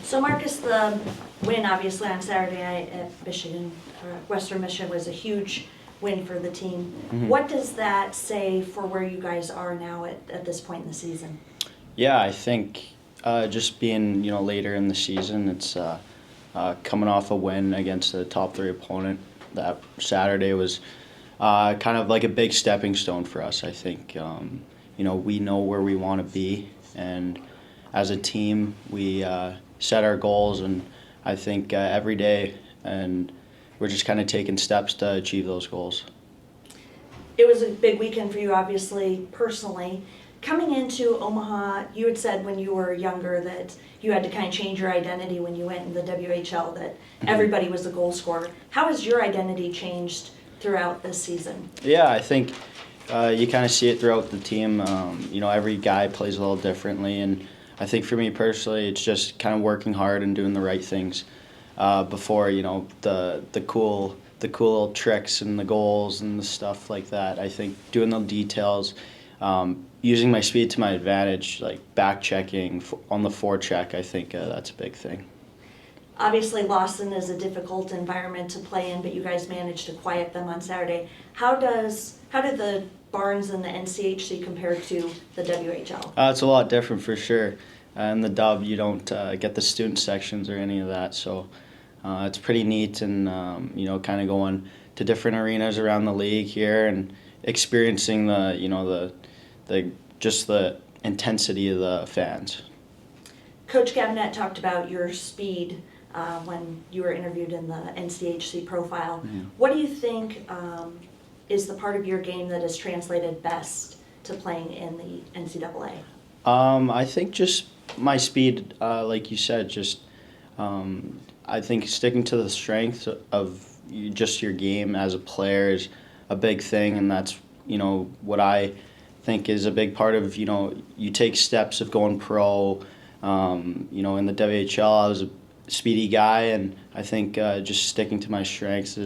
So Marcus, the win obviously on Saturday night at Michigan, Western Michigan, was a huge win for the team. Mm-hmm. What does that say for where you guys are now at this point in the season? Yeah, I think just being later in the season, it's coming off a win against a top 3 opponent. That Saturday was kind of like a big stepping stone for us. I think we know where we want to be, and as a team we set our goals, and I think every day, and we're just kind of taking steps to achieve those goals. It was a big weekend for you, obviously, personally. Coming into Omaha, you had said when you were younger that you had to kind of change your identity when you went in the WHL, that everybody was a goal scorer. How has your identity changed throughout this season? Yeah, I think you kind of see it throughout the team. Every guy plays a little differently, and I think for me personally, it's just kind of working hard and doing the right things before the cool little tricks and the goals and the stuff like that. I think doing the details, using my speed to my advantage, like back checking on the forecheck, I think that's a big thing. Obviously, Lawson is a difficult environment to play in, but you guys managed to quiet them on Saturday. How did the Barnes and the NCHC compare to the WHL? It's a lot different for sure. In the Dub, you don't get the student sections or any of that, so it's pretty neat, and kind of going to different arenas around the league here and experiencing the intensity of the fans. Coach Gabinet talked about your speed when you were interviewed in the NCHC profile. Mm-hmm. What do you think is the part of your game that has translated best to playing in the NCAA? I think just my speed, like you said, just I think sticking to the strength of just your game as a player is a big thing, and that's what I think is a big part of you take steps of going pro. In the WHL, I was a speedy guy, and I think just sticking to my strengths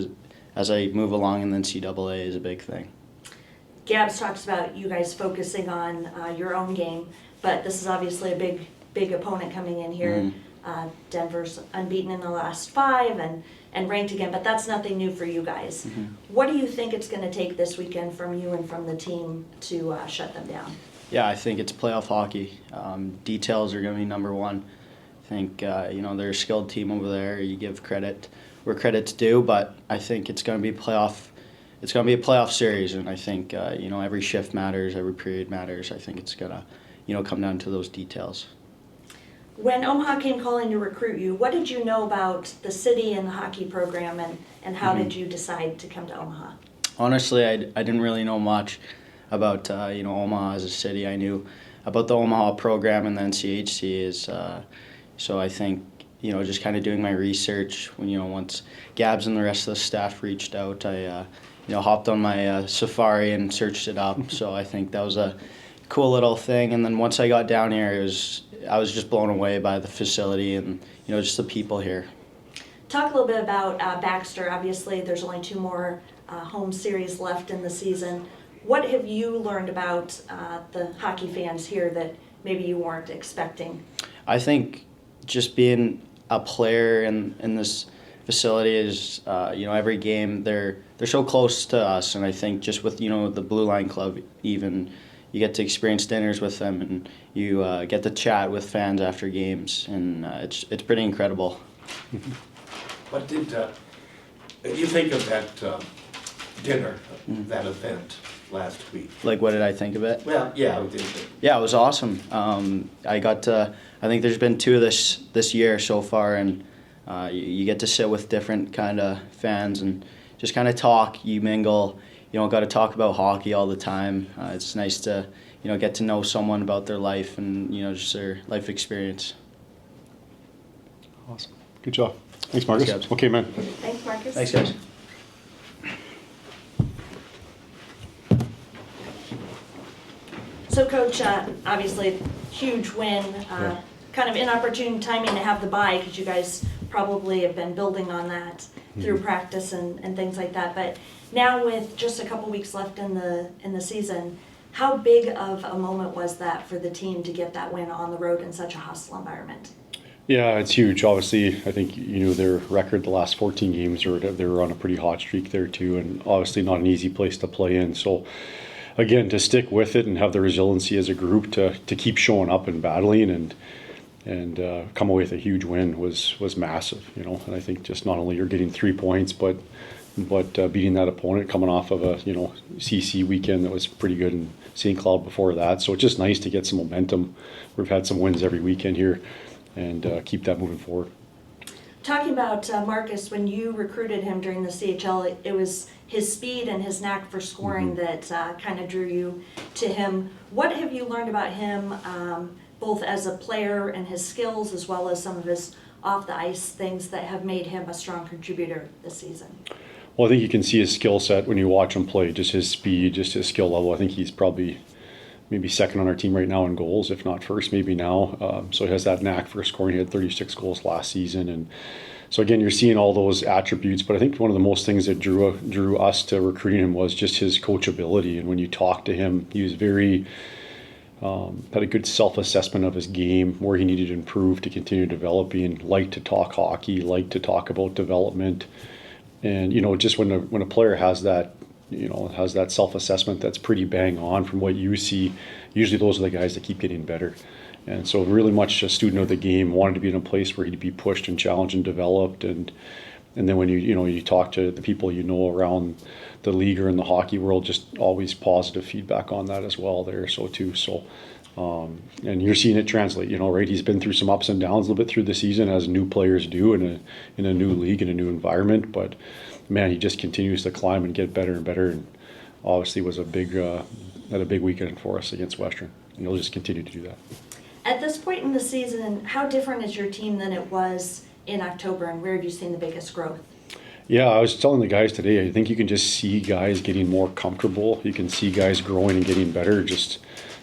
as I move along in the NCAA is a big thing. Gabs talks about you guys focusing on your own game, but this is obviously a big opponent coming in here. Mm-hmm. Denver's unbeaten in the last 5 and ranked again, but that's nothing new for you guys. Mm-hmm. What do you think it's going to take this weekend from you and from the team to shut them down? Yeah, I think it's playoff hockey. Details are going to be number one. I think they're a skilled team over there. You give credit where credit's due, but I think it's going to be playoff. It's going to be a playoff series, and I think every shift matters, every period matters. I think it's going to come down to those details. When Omaha came calling to recruit you, what did you know about the city and the hockey program, and how did you decide to come to Omaha? Honestly, I didn't really know much about Omaha as a city. I knew about the Omaha program and the NCHC so I think just kind of doing my research when once Gabs and the rest of the staff reached out, I hopped on my Safari and searched it up. So I think that was a cool little thing. And then once I got down here, I was just blown away by the facility and just the people here. Talk a little bit about Baxter. Obviously, there's only 2 more home series left in the season. What have you learned about the hockey fans here that maybe you weren't expecting? I think just being a player in this facility is, every game they're so close to us, and I think just with the Blue Line Club, even you get to experience dinners with them, and you get to chat with fans after games, and it's pretty incredible. What did you think of that dinner, that event last week? Like, what did I think of it? Well, yeah. Yeah, it was awesome. I think there's been 2 this year so far, and you get to sit with different kind of fans and just kind of talk. You mingle. You don't got to talk about hockey all the time. It's nice to get to know someone about their life and just their life experience. Awesome. Good job. Thanks, Marcus. Thanks, okay, man. Thanks, Marcus. Thanks, guys. So, Coach, obviously, huge win. Kind of inopportune timing to have the bye because you guys probably have been building on that through practice and things like that. But now, with just a couple weeks left in the season, how big of a moment was that for the team to get that win on the road in such a hostile environment? Yeah, it's huge. Obviously, I think you knew their record the last 14 games, or they were on a pretty hot streak there too, and obviously not an easy place to play in. So, again, to stick with it and have the resiliency as a group to keep showing up and battling and come away with a huge win was massive. And I think just not only you're getting 3 points, but beating that opponent coming off of a CC weekend that was pretty good in St. Cloud before that. So it's just nice to get some momentum. We've had some wins every weekend here, and keep that moving forward. Talking about Marcus, when you recruited him during the CHL, it was his speed and his knack for scoring that kind of drew you to him. What have you learned about him, both as a player and his skills, as well as some of his off-the-ice things that have made him a strong contributor this season? Well, I think you can see his skill set when you watch him play, just his speed, just his skill level. I think he's probably maybe second on our team right now in goals, if not first, maybe now. So he has that knack for scoring. He had 36 goals last season. And so again, you're seeing all those attributes, but I think one of the most things that drew us to recruiting him was just his coachability. And when you talk to him, he was very, had a good self-assessment of his game, where he needed to improve to continue developing, liked to talk hockey, liked to talk about development. And, just when a player has that, has that self-assessment that's pretty bang on from what you see, usually those are the guys that keep getting better. And so really much a student of the game, wanted to be in a place where he'd be pushed and challenged and developed. And then when you talk to the people around the league or in the hockey world, just always positive feedback on that as well there. So and you're seeing it translate, right? He's been through some ups and downs a little bit through the season, as new players do in a new league, in a new environment. But man, he just continues to climb and get better and better. And obviously was had a big weekend for us against Western, and he'll just continue to do that. At this point in the season, how different is your team than it was in October, and where have you seen the biggest growth? Yeah, I was telling the guys today, I think you can just see guys getting more comfortable. You can see guys growing and getting better.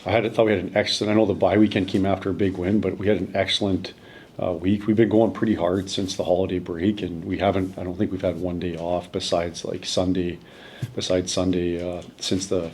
I thought we had an excellent, I know the bye weekend came after a big win, but we had an excellent week. We've been going pretty hard since the holiday break, and I don't think we've had one day off besides Sunday since the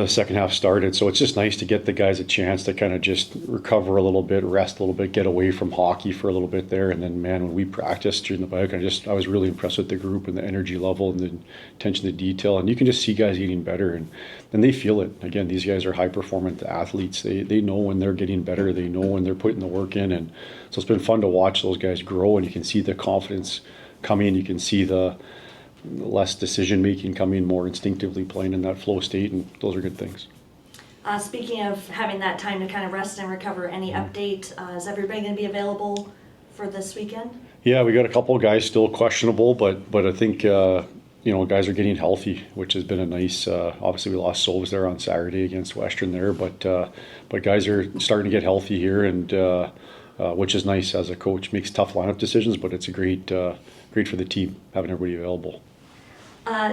second half started. So it's just nice to get the guys a chance to kind of just recover a little bit, rest a little bit, get away from hockey for a little bit there. And then, man, when we practiced during the bike, I was really impressed with the group and the energy level and the attention to detail. And you can just see guys getting better, and they feel it. Again, these guys are high performance athletes. They know when they're getting better. They know when they're putting the work in. And so it's been fun to watch those guys grow, and you can see the confidence coming. You can see the less decision making coming, more instinctively playing in that flow state, and those are good things. Speaking of having that time to kind of rest and recover, any update? Is everybody going to be available for this weekend? Yeah, we got a couple of guys still questionable, but I think guys are getting healthy, which has been a nice. Obviously, we lost Soves there on Saturday against Western there, but guys are starting to get healthy here, and which is nice as a coach. Makes tough lineup decisions, but it's a great for the team having everybody available.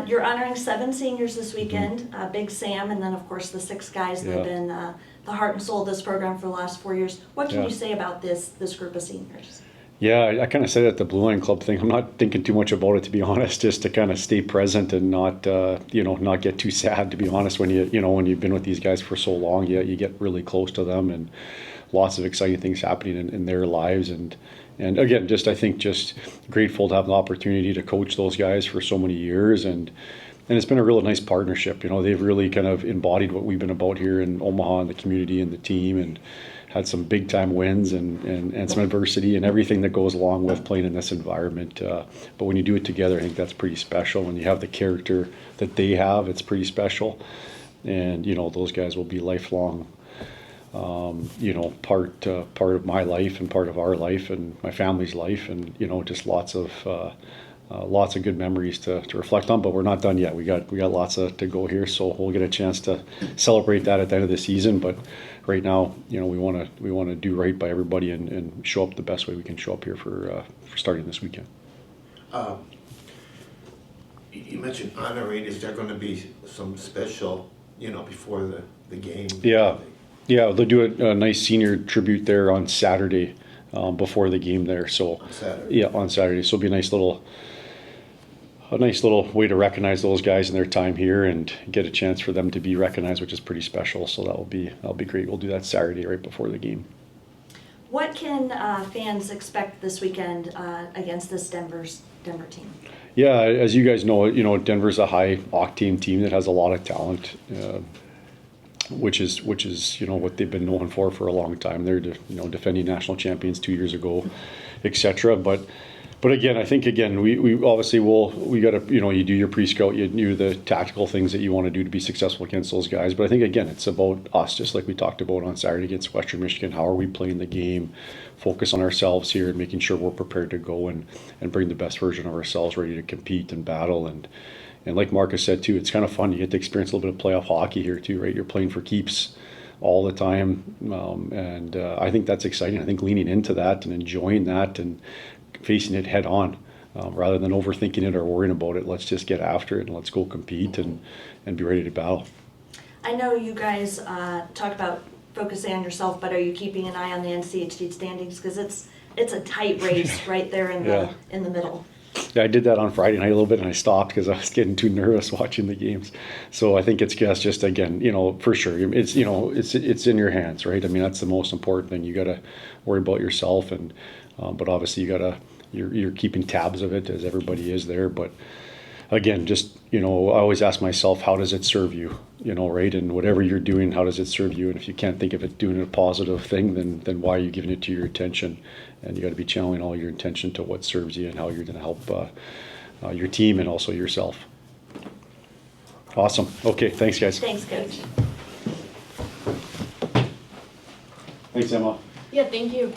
You're honoring 7 seniors this weekend, Big Sam, and then of course the 6 guys that have been the heart and soul of this program for the last 4 years. What can you say about this group of seniors? Yeah, I kind of said at the Blue Line Club thing, I'm not thinking too much about it, to be honest, just to kind of stay present and not get too sad, to be honest. When when you've been with these guys for so long, you get really close to them, and lots of exciting things happening in their lives. And again, I think grateful to have the opportunity to coach those guys for so many years, and it's been a real nice partnership. They've really kind of embodied what we've been about here in Omaha and the community and the team, and had some big time wins and some adversity and everything that goes along with playing in this environment. But when you do it together, I think that's pretty special. When you have the character that they have, it's pretty special. And those guys will be lifelong part of my life and part of our life and my family's life, and just lots of good memories to reflect on. But we're not done yet. We got lots to go here, so we'll get a chance to celebrate that at the end of the season. But right now, we want to do right by everybody and show up the best way we can show up here for starting this weekend. You mentioned honoring. Is there going to be some special, before the game? Yeah, they'll do a nice senior tribute there on Saturday, before the game there. So on Saturday. Yeah, on Saturday. So it'll be a nice little way to recognize those guys in their time here and get a chance for them to be recognized, which is pretty special. So that'll be great. We'll do that Saturday right before the game. What can fans expect this weekend against this Denver team? Yeah, as you guys know, Denver's a high octane team that has a lot of talent, which is what they've been known for a long time. They're defending national champions 2 years ago, etc. But again, I think we obviously we got to you do your pre-scout, you do the tactical things that you want to do to be successful against those guys. But I think again, it's about us, just like we talked about on Saturday against Western Michigan. How are we playing the game? Focus on ourselves here and making sure we're prepared to go and bring the best version of ourselves, ready to compete and battle. And like Marcus said too, it's kind of fun. You get to experience a little bit of playoff hockey here too, right? You're playing for keeps all the time, and I think that's exciting. I think leaning into that and enjoying that and facing it head on, rather than overthinking it or worrying about it. Let's just get after it and let's go compete and be ready to battle. I know you guys talk about focusing on yourself, but are you keeping an eye on the NCHC standings? Because it's a tight race right there in the middle. Yeah, I did that on Friday night a little bit, and I stopped because I was getting too nervous watching the games. So I think it's just again, for sure, it's it's in your hands, right? I mean, that's the most important thing. You got to worry about yourself, and but obviously you're keeping tabs of it as everybody is there. But again, just I always ask myself, how does it serve you? Right? And whatever you're doing, how does it serve you? And if you can't think of it doing a positive thing, then why are you giving it to your attention? And you got to be channeling all your attention to what serves you and how you're going to help your team and also yourself. Awesome. Okay. Thanks, guys. Thanks, Coach. Thanks, Emma. Yeah, thank you.